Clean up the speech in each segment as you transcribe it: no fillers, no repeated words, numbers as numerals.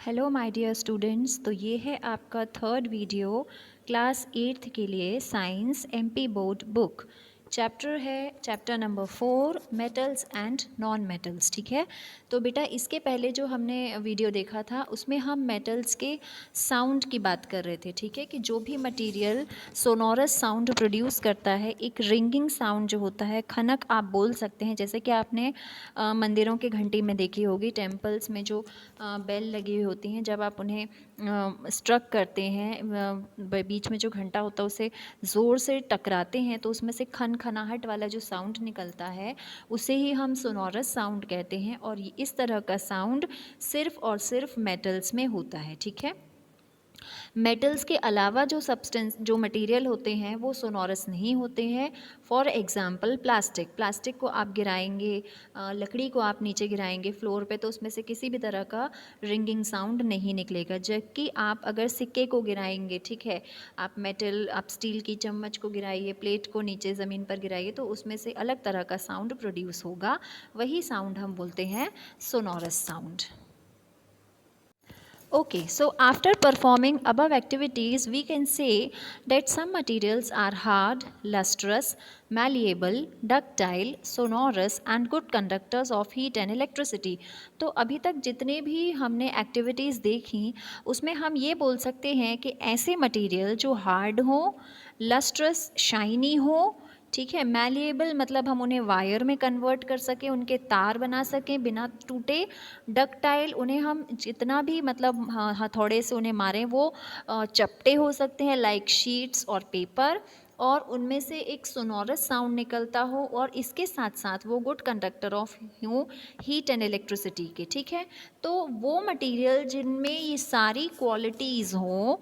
Hello my dear students. तो ये है आपका थर्ड वीडियो क्लास 8th के लिए science MP board book. Chapter number 4 metals and non metals. ठीक है, तो बेटा इसके पहले जो हमने वीडियो देखा था उसमें हम मेटल्स के साउंड की बात कर रहे थे। ठीक है, कि जो भी मटेरियल सोनोरस साउंड प्रोड्यूस करता है, एक रिंगिंग साउंड जो होता है, खनक आप बोल सकते हैं, जैसे कि आपने मंदिरों के घंटी में देखी होगी, टेम्पल्स में जो बेल लगी हुई होती हैं, जब आप उन्हें स्ट्रक करते हैं, बीच में जो घंटा होता है उसे ज़ोर से टकराते हैं तो उसमें से खनखनाहट वाला जो साउंड निकलता है उसे ही हम सोनोरस साउंड कहते हैं। और इस तरह का साउंड सिर्फ और सिर्फ मेटल्स में होता है। ठीक है, मेटल्स के अलावा जो सब्सटेंस जो मटेरियल होते हैं वो सोनोरस नहीं होते हैं। फॉर एग्जांपल प्लास्टिक को आप गिराएंगे, लकड़ी को आप नीचे गिराएंगे फ्लोर पे, तो उसमें से किसी भी तरह का रिंगिंग साउंड नहीं निकलेगा। जबकि आप अगर सिक्के को गिराएंगे, ठीक है, आप स्टील की चम्मच को गिराइए, प्लेट को नीचे ज़मीन पर गिराइए, तो उसमें से अलग तरह का साउंड प्रोड्यूस होगा। वही साउंड हम बोलते हैं sonorous sound. Okay, so after performing above activities, we can say that some materials are hard, lustrous, malleable, ductile, sonorous and good conductors of heat and electricity. तो अभी तक जितने भी हमने एक्टिविटीज़ देखी उसमें हम ये बोल सकते हैं कि ऐसे मटेरियल जो हार्ड हो, लस्ट्रस शाइनी हो, ठीक है, मैलिएबल मतलब हम उन्हें वायर में कन्वर्ट कर सकें, उनके तार बना सकें बिना टूटे, डक्टाइल उन्हें हम जितना भी मतलब हथौड़े से उन्हें मारें वो चपटे हो सकते हैं, लाइक शीट्स और पेपर, और उनमें से एक सोनोरस साउंड निकलता हो, और इसके साथ साथ वो good conductor of heat and electricity के। ठीक है, तो वो मटेरियल जिनमें ये सारी क्वालिटीज़ हों,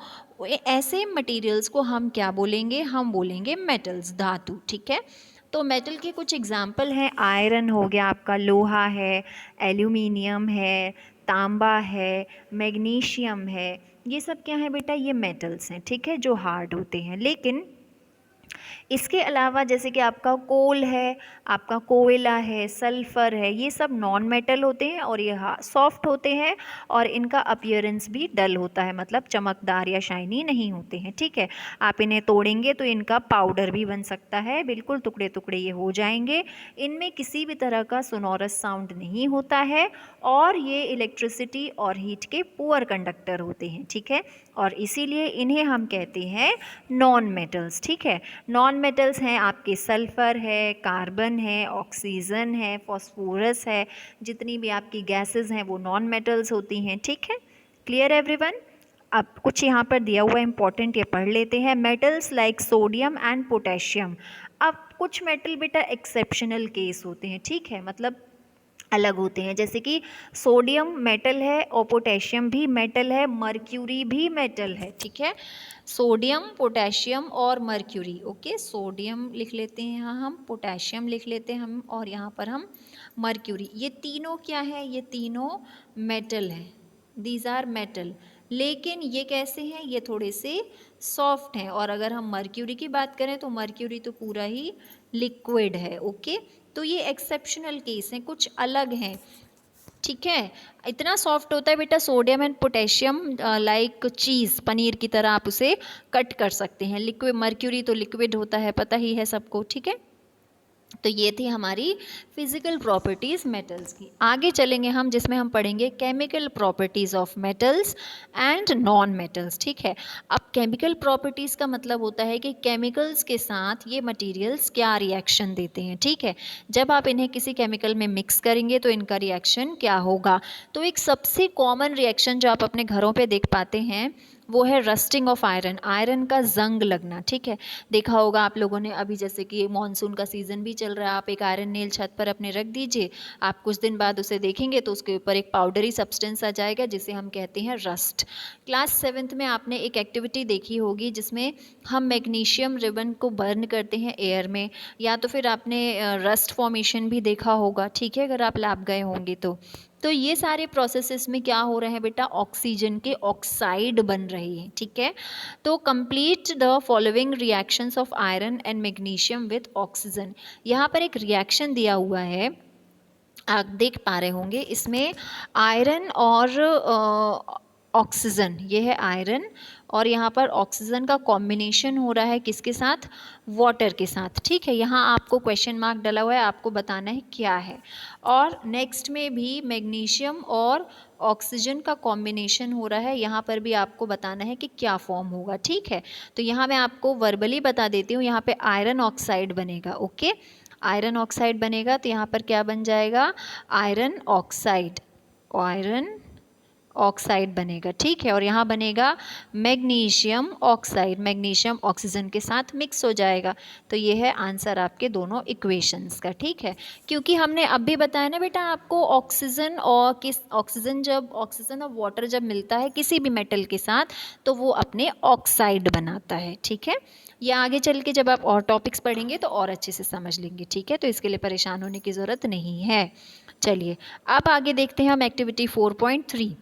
ऐसे मटेरियल्स को हम क्या बोलेंगे? हम बोलेंगे मेटल्स, धातु। ठीक है, तो मेटल के कुछ एग्जाम्पल हैं, आयरन हो गया आपका, लोहा है, एल्यूमिनियम है, तांबा है, मैग्नीशियम है। ये सब क्या है बेटा? ये मेटल्स हैं, ठीक है, जो हार्ड होते हैं। लेकिन इसके अलावा जैसे कि आपका कोल है, आपका कोयला है, सल्फ़र है, ये सब नॉन मेटल होते हैं और ये सॉफ्ट होते हैं और इनका अपीयरेंस भी डल होता है, मतलब चमकदार या शाइनी नहीं होते हैं। ठीक है, आप इन्हें तोड़ेंगे तो इनका पाउडर भी बन सकता है, बिल्कुल टुकड़े टुकड़े ये हो जाएंगे। इनमें किसी भी तरह का सोनोरस साउंड नहीं होता है और ये इलेक्ट्रिसिटी और हीट के पुअर कंडक्टर होते हैं। ठीक है, और इसीलिए इन्हें हम कहते हैं नॉन मेटल्स। ठीक है, नॉन मेटल्स हैं आपके सल्फ़र है, कार्बन है, ऑक्सीजन है, फॉस्फोरस है, जितनी भी आपकी गैसेस हैं वो नॉन मेटल्स होती हैं। ठीक है, क्लियर एवरीवन? अब कुछ यहाँ पर दिया हुआ इम्पॉर्टेंट ये पढ़ लेते हैं। Metals like sodium and potassium. अब कुछ मेटल बेटा एक्सेप्शनल केस होते हैं, ठीक है, मतलब अलग होते हैं, जैसे कि सोडियम मेटल है और पोटेशियम भी मेटल है, मर्क्यूरी भी मेटल है। ठीक है, सोडियम, पोटेशियम और मर्क्यूरी। ओके, सोडियम लिख लेते हैं यहाँ हम, पोटेशियम लिख लेते हैं हम, और यहाँ पर हम मर्क्यूरी। ये तीनों क्या है? ये तीनों मेटल हैं, दीज आर मेटल। लेकिन ये कैसे हैं? ये थोड़े से सॉफ्ट हैं। और अगर हम मर्क्यूरी की बात करें तो मर्क्यूरी तो पूरा ही लिक्विड है। ओके, तो ये एक्सेप्शनल केस हैं, कुछ अलग हैं। ठीक है, इतना सॉफ्ट होता है बेटा सोडियम एंड पोटेशियम, लाइक चीज़, पनीर की तरह आप उसे कट कर सकते हैं। लिक्विड मर्क्यूरी तो लिक्विड होता है, पता ही है सबको। ठीक है, तो ये थी हमारी फिजिकल प्रॉपर्टीज़ मेटल्स की। आगे चलेंगे हम, जिसमें हम पढ़ेंगे chemical properties of metals and non metals. ठीक है, अब केमिकल प्रॉपर्टीज़ का मतलब होता है कि केमिकल्स के साथ ये मटेरियल्स क्या रिएक्शन देते हैं। ठीक है, जब आप इन्हें किसी केमिकल में मिक्स करेंगे तो इनका रिएक्शन क्या होगा। तो एक सबसे कॉमन रिएक्शन जो आप अपने घरों पे देख पाते हैं वो है रस्टिंग ऑफ आयरन, आयरन का जंग लगना। ठीक है, देखा होगा आप लोगों ने, अभी जैसे कि मानसून का सीज़न भी चल रहा है, आप एक आयरन नेल छत पर अपने रख दीजिए, आप कुछ दिन बाद उसे देखेंगे तो उसके ऊपर एक पाउडरी सब्सटेंस आ जाएगा जिसे हम कहते हैं रस्ट। क्लास 7th में आपने एक एक्टिविटी देखी होगी जिसमें हम मैग्नीशियम रिबन को बर्न करते हैं एयर में, या तो फिर आपने रस्ट फॉर्मेशन भी देखा होगा। ठीक है, अगर आप लैब गए होंगे तो ये सारे प्रोसेसेस में क्या हो रहे हैं बेटा? ऑक्सीजन के ऑक्साइड बन रहे हैं। ठीक है, तो complete the following reactions of iron and magnesium with oxygen. यहाँ पर एक रिएक्शन दिया हुआ है, आप देख पा रहे होंगे, इसमें आयरन और ऑक्सीजन, ये है आयरन, और यहाँ पर ऑक्सीजन का कॉम्बिनेशन हो रहा है किसके साथ, वाटर के साथ, ठीक है। यहाँ आपको क्वेश्चन मार्क डला हुआ है, आपको बताना है क्या है। और नेक्स्ट में भी मैग्नीशियम और ऑक्सीजन का कॉम्बिनेशन हो रहा है, यहाँ पर भी आपको बताना है कि क्या फॉर्म होगा, ठीक है। तो यहाँ मैं आपको वर्बली बता देती हूँ, यहाँ पे आयरन ऑक्साइड बनेगा, ओके, आयरन ऑक्साइड बनेगा, तो यहाँ पर क्या बन जाएगा, आयरन ऑक्साइड, आयरन ऑक्साइड बनेगा, ठीक है। और यहाँ बनेगा मैग्नीशियम ऑक्साइड, मैग्नीशियम ऑक्सीजन के साथ मिक्स हो जाएगा। तो ये है आंसर आपके दोनों इक्वेशंस का, ठीक है। क्योंकि हमने अभी बताया ना बेटा आपको, ऑक्सीजन और ऑक्सीजन और वाटर जब मिलता है किसी भी मेटल के साथ तो वो अपने ऑक्साइड बनाता है, ठीक है। ये आगे चल के जब आप और टॉपिक्स पढ़ेंगे तो और अच्छे से समझ लेंगे, ठीक है। तो इसके लिए परेशान होने की ज़रूरत नहीं है। चलिए अब आगे देखते हैं हम एक्टिविटी 4.3।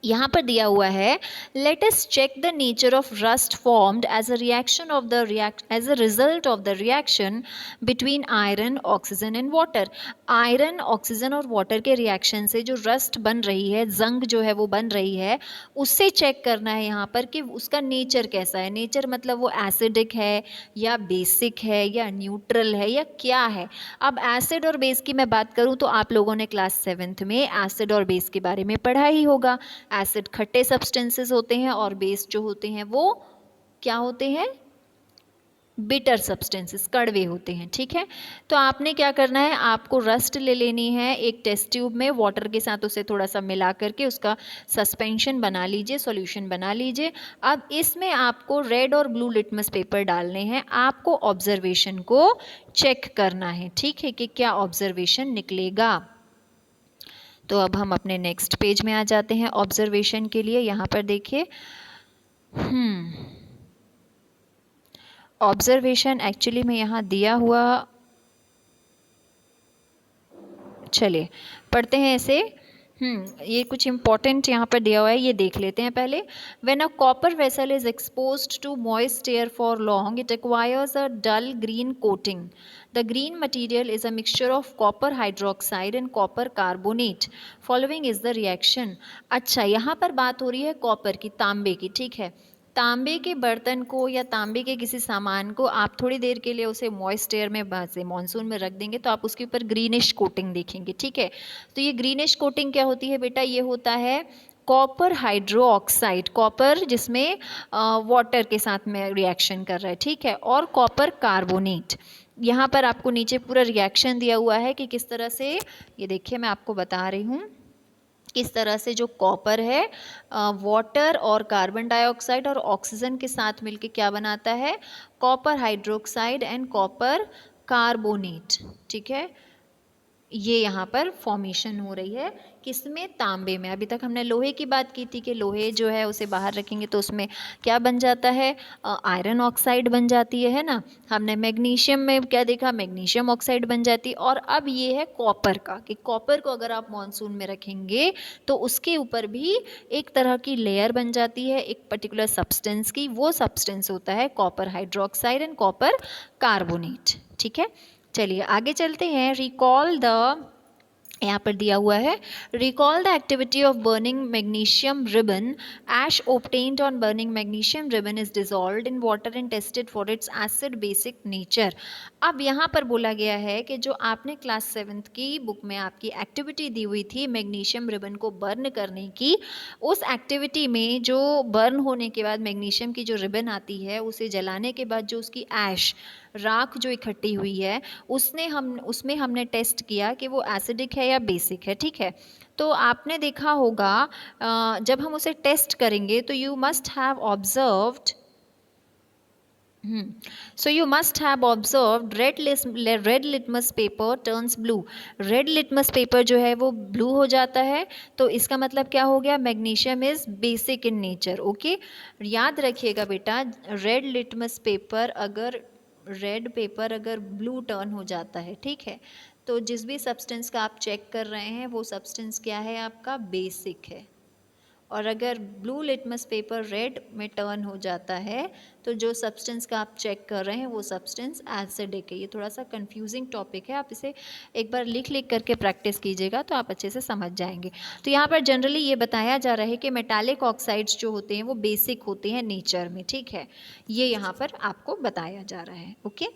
यहाँ पर दिया हुआ है, let us check the nature of rust formed as a reaction of the as a result of the reaction between iron oxygen and water. Iron oxygen और वाटर के रिएक्शन से जो रस्ट बन रही है, जंग जो है वो बन रही है, उससे चेक करना है यहाँ पर कि उसका नेचर कैसा है। नेचर मतलब वो एसिडिक है या बेसिक है या न्यूट्रल है या क्या है। अब एसिड और बेस की मैं बात करूँ तो आप लोगों ने क्लास 7th में एसिड और बेस के बारे में पढ़ा ही होगा। एसिड खट्टे सब्सटेंसेस होते हैं और बेस जो होते हैं वो क्या होते हैं, बिटर सब्सटेंसेस, कड़वे होते हैं, ठीक है। तो आपने क्या करना है, आपको रस्ट ले लेनी है एक टेस्ट ट्यूब में, वाटर के साथ उसे थोड़ा सा मिला करके उसका सस्पेंशन बना लीजिए, सॉल्यूशन बना लीजिए। अब इसमें आपको रेड और ब्लू लिटमस पेपर डालने हैं, आपको ऑब्जर्वेशन को चेक करना है, ठीक है, कि क्या ऑब्जर्वेशन निकलेगा। तो अब हम अपने नेक्स्ट पेज में आ जाते हैं ऑब्जर्वेशन के लिए। यहाँ पर देखिए, ऑब्जर्वेशन एक्चुअली में यहाँ दिया हुआ, चलिए पढ़ते हैं ऐसे। ये कुछ इंपॉर्टेंट यहाँ पर दिया हुआ है, ये देख लेते हैं पहले। When a copper vessel is exposed to moist air for long it acquires a dull green coating. The green material is a mixture of copper hydroxide and copper carbonate. Following is the reaction. अच्छा, यहाँ पर बात हो रही है copper की, तांबे की, ठीक है। तांबे के बर्तन को या तांबे के किसी सामान को आप थोड़ी देर के लिए उसे मॉइस्ट एयर में से मानसून में रख देंगे तो आप उसके ऊपर ग्रीनिश कोटिंग देखेंगे, ठीक है। तो ये ग्रीनिश कोटिंग क्या होती है बेटा, ये होता है कॉपर हाइड्रो ऑक्साइड, कॉपर जिसमें वाटर के साथ में रिएक्शन कर रहा है, ठीक है, और कॉपर कार्बोनेट। यहाँ पर आपको नीचे पूरा रिएक्शन दिया हुआ है कि किस तरह से, ये देखिए मैं आपको बता रही हूँ किस तरह से जो कॉपर है वाटर और कार्बन डाइऑक्साइड और ऑक्सीजन के साथ मिलके क्या बनाता है, copper hydroxide and copper carbonate, ठीक है। ये यहाँ पर फॉर्मेशन हो रही है किसमें, तांबे में। अभी तक हमने लोहे की बात की थी कि लोहे जो है उसे बाहर रखेंगे तो उसमें क्या बन जाता है, आयरन ऑक्साइड बन जाती है ना। हमने मैग्नीशियम में क्या देखा, मैग्नीशियम ऑक्साइड बन जाती है। और अब ये है कॉपर का, कि कॉपर को अगर आप मॉनसून में रखेंगे तो उसके ऊपर भी एक तरह की लेयर बन जाती है एक पर्टिकुलर सब्सटेंस की, वो सब्सटेंस होता है copper hydroxide and copper carbonate, ठीक है। चलिए आगे चलते हैं। रिकॉल द, यहाँ पर दिया हुआ है, recall the activity of burning magnesium ribbon. Ash obtained on burning magnesium ribbon is dissolved in water and tested for its acid basic nature. अब यहाँ पर बोला गया है कि जो आपने क्लास 7th की बुक में आपकी एक्टिविटी दी हुई थी मैग्नीशियम रिबन को बर्न करने की, उस एक्टिविटी में जो बर्न होने के बाद मैग्नीशियम की जो रिबन आती है उसे जलाने के बाद जो उसकी ऐश, राख जो इकट्ठी हुई है, उसमें हमने टेस्ट किया कि वो एसिडिक है या बेसिक है, ठीक है। तो आपने देखा होगा जब हम उसे टेस्ट करेंगे तो you must have observed, so you must have observed red litmus paper turns blue. Red litmus paper जो है वो ब्लू हो जाता है, तो इसका मतलब क्या हो गया, magnesium is basic in nature, okay. याद रखिएगा बेटा, रेड लिटमस पेपर अगर ब्लू टर्न हो जाता है, ठीक है, तो जिस भी सब्सटेंस का आप चेक कर रहे हैं वो सब्सटेंस क्या है, आपका बेसिक है। और अगर ब्लू लिटमस पेपर रेड में टर्न हो जाता है तो जो सब्सटेंस का आप चेक कर रहे हैं वो सब्सटेंस एसिडिक है। ये थोड़ा सा कंफ्यूजिंग टॉपिक है, आप इसे एक बार लिख लिख करके प्रैक्टिस कीजिएगा तो आप अच्छे से समझ जाएंगे। तो यहाँ पर जनरली ये बताया जा रहा है कि मेटालिक ऑक्साइड्स जो होते हैं वो बेसिक होते हैं नेचर में, ठीक है, ये यहाँ पर आपको बताया जा रहा है। ओके,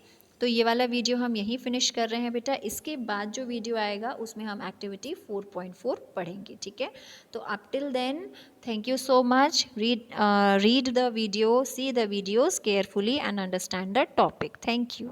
तो ये वाला वीडियो हम यहीं फिनिश कर रहे हैं बेटा। इसके बाद जो वीडियो आएगा उसमें हम एक्टिविटी 4.4 पढ़ेंगे, ठीक है। तो up till then thank you so much. Read the video, see the videos carefully and understand the topic. Thank you.